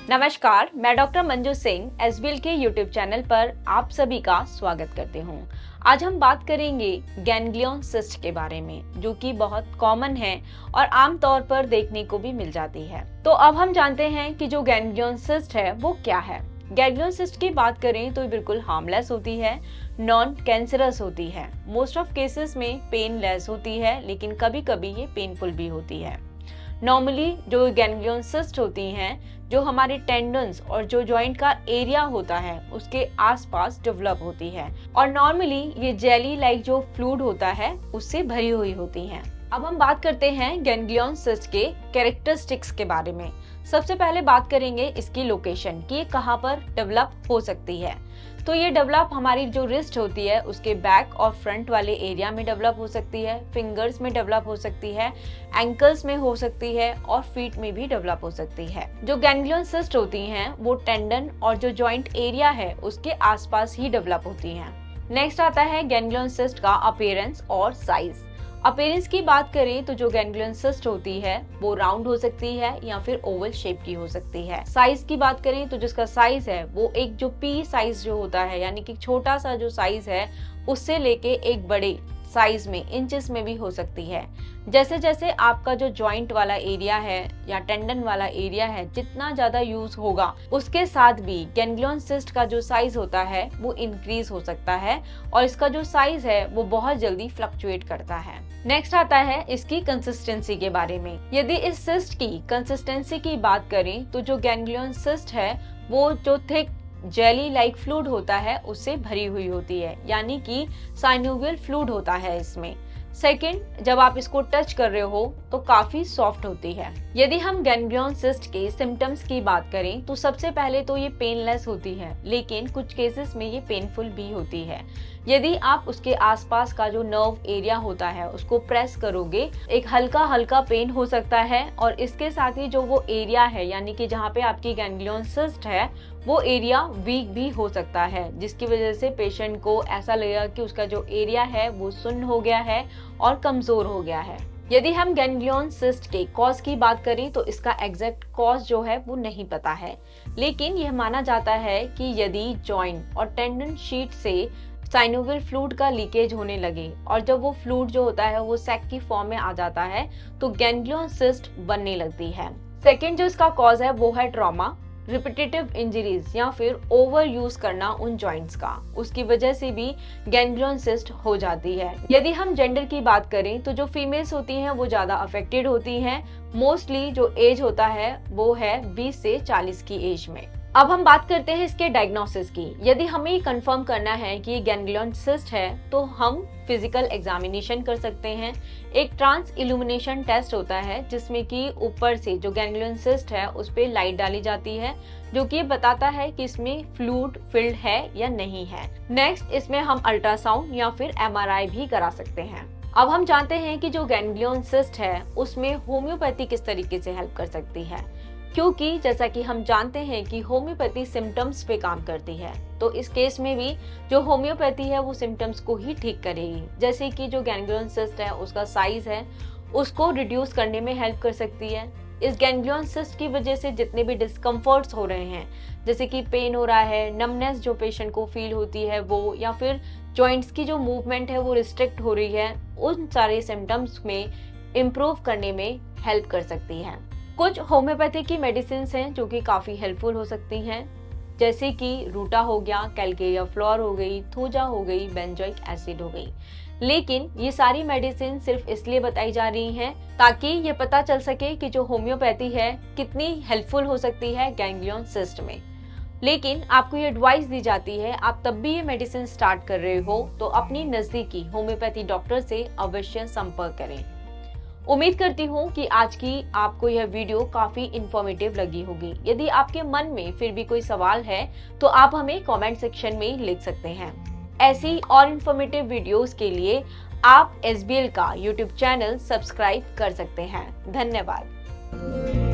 नमस्कार, मैं doctor Manju Singh SBL के यूट्यूब चैनल पर आप सभी का स्वागत करते हूँ। आज हम बात करेंगे गैंग्लियन सिस्ट के बारे में, जो कि बहुत कॉमन है और आमतौर पर देखने को भी मिल जाती है। तो अब हम जानते हैं कि जो गैंग्लियन सिस्ट है वो क्या है। गैंग्लियन सिस्ट की बात करें तो ये बिल्कुल हार्मलेस होती है, नॉन कैंसरस होती है, मोस्ट ऑफ केसेस में पेनलेस होती है, लेकिन कभी कभी ये पेनफुल भी होती है। नॉर्मली जो गैंग्लियन सिस्ट होती हैं, जो हमारे टेंडन्स और जो जॉइंट का एरिया होता है उसके आसपास डेवलप होती है और नॉर्मली ये जेली लाइक जो फ्लूइड होता है उससे भरी हुई होती हैं। अब हम बात करते हैं गैंग्लियन सिस्ट के कैरेक्टरिस्टिक्स के बारे में। सबसे पहले बात करेंगे इसकी लोकेशन कि ये कहाँ पर डेवलप हो सकती है। तो ये डेवलप हमारी जो रिस्ट होती है उसके बैक और फ्रंट वाले एरिया में डेवलप हो सकती है, फिंगर्स में डेवलप हो सकती है, एंकल्स में हो सकती है और फीट में भी डेवलप हो सकती है। जो गैंग्लियन सिस्ट होती हैं वो टेंडन और जो जॉइंट एरिया है उसके आसपास ही डेवलप होती हैं। नेक्स्ट आता है गैंग्लियन सिस्ट का अपीयरेंस और साइज। अपीयरेंस की बात करें तो जो गैंग्लियन सिस्ट होती है वो राउंड हो सकती है या फिर ओवल शेप की हो सकती है। साइज की बात करें तो जिसका साइज है वो एक जो पी साइज जो होता है, यानी कि छोटा सा जो साइज है उससे लेके एक बड़े साइज में इंचेस में भी हो सकती है। जैसे जैसे आपका जो जॉइंट वाला एरिया है या टेंडन वाला एरिया है जितना ज्यादा यूज होगा उसके साथ भी गैंग्लियन सिस्ट का जो साइज होता है वो इंक्रीज हो सकता है और इसका जो साइज है वो बहुत जल्दी फ्लक्चुएट करता है। नेक्स्ट आता है इसकी कंसिस्टेंसी के बारे में। यदि इस सिस्ट की कंसिस्टेंसी की बात करें तो जो गैंग्लियन सिस्ट है वो जो थिक जेली लाइक फ्लूइड होता है उससे भरी हुई होती है, यानी कि साइनोवियल फ्लूइड होता है इसमें। सेकंड, जब आप इसको टच कर रहे हो तो काफी सॉफ्ट होती है। यदि हम गैंग्लियन सिस्ट के सिम्टम्स की बात करें तो सबसे पहले तो ये पेनलेस होती है, लेकिन कुछ केसेस में ये पेनफुल भी होती है। यदि आप उसके आसपास का जो नर्व एरिया होता है उसको प्रेस करोगे एक हल्का हल्का पेन हो सकता है और इसके साथ ही जो वो एरिया है, यानी कि जहाँ पे आपकी गैंग्लियन सिस्ट है वो एरिया वीक भी हो सकता है, जिसकी वजह से पेशेंट को ऐसा लगेगा कि उसका जो एरिया है वो सुन्न हो गया है और कमजोर हो गया है। यदि हम गैंग्लियन सिस्ट के कॉज की बात करें तो इसका एग्जैक्ट कॉज जो है वो नहीं पता है, लेकिन यह माना जाता है कि यदि जॉइंट और टेंडन शीट से साइनोवियल फ्लूइड का लीकेज होने लगे और जब वो फ्लूइड जो होता है वो सैक की फॉर्म में आ जाता है तो गैंग्लियन सिस्ट बनने लगती है। सेकेंड जो इसका कॉज है वो है ट्रॉमा, रिपीटेटिव इंजरीज या फिर ओवर यूज करना उन जॉइंट्स का, उसकी वजह से भी गैंग्लियन सिस्ट हो जाती है। यदि हम जेंडर की बात करें तो जो फीमेल्स होती हैं वो ज्यादा अफेक्टेड होती हैं। मोस्टली जो एज होता है वो है 20 से 40 की एज में। अब हम बात करते हैं इसके डायग्नोसिस की। यदि हमें ये कंफर्म करना है कि ये गैंग्लियन सिस्ट है तो हम फिजिकल एग्जामिनेशन कर सकते हैं। एक ट्रांस इल्यूमिनेशन टेस्ट होता है जिसमें कि ऊपर से जो गैंग्लियन सिस्ट है उस पे लाइट डाली जाती है जो कि ये बताता है कि इसमें फ्लूइड फिल्ड है या नहीं है। नेक्स्ट, इसमें हम अल्ट्रासाउंड या फिर एमआरआई भी करा सकते हैं। अब हम जानते हैं कि जो गैंग्लियन सिस्ट है उसमें होम्योपैथी किस तरीके से हेल्प कर सकती है, क्योंकि जैसा कि हम जानते हैं कि होम्योपैथी सिम्टम्स पे काम करती है, तो इस केस में भी जो होम्योपैथी है वो सिम्टम्स को ही ठीक करेगी। जैसे कि जो गैंग्लियन सिस्ट है उसका साइज है उसको रिड्यूस करने में हेल्प कर सकती है। इस गैंग्लियन सिस्ट की वजह से जितने भी डिस्कम्फर्ट्स हो रहे हैं, जैसे कि पेन हो रहा है, नमनेस जो पेशेंट को फील होती है वो, या फिर जॉइंट्स की जो मूवमेंट है वो रिस्ट्रिक्ट हो रही है, उन सारे सिम्टम्स में इम्प्रूव करने में हेल्प कर सकती है। कुछ होम्योपैथी की मेडिसिन हैं जो कि काफ़ी हेल्पफुल हो सकती हैं, जैसे कि रूटा हो गया, कैलकेरिया फ्लोर हो गई, थूजा हो गई, बेंजोइक एसिड हो गई। लेकिन ये सारी मेडिसिन सिर्फ इसलिए बताई जा रही हैं ताकि ये पता चल सके कि जो होम्योपैथी है कितनी हेल्पफुल हो सकती है गैंग्लियन सिस्ट में। लेकिन आपको ये एडवाइस दी जाती है आप तब भी ये मेडिसिन स्टार्ट कर रहे हो तो अपनी नज़दीकी होम्योपैथी डॉक्टर से अवश्य संपर्क करें। उम्मीद करती हूँ कि आज की आपको यह वीडियो काफी इंफॉर्मेटिव लगी होगी। यदि आपके मन में फिर भी कोई सवाल है तो आप हमें कमेंट सेक्शन में लिख सकते हैं। ऐसी और इंफॉर्मेटिव वीडियोस के लिए आप एसबीएल का यूट्यूब चैनल सब्सक्राइब कर सकते हैं। धन्यवाद।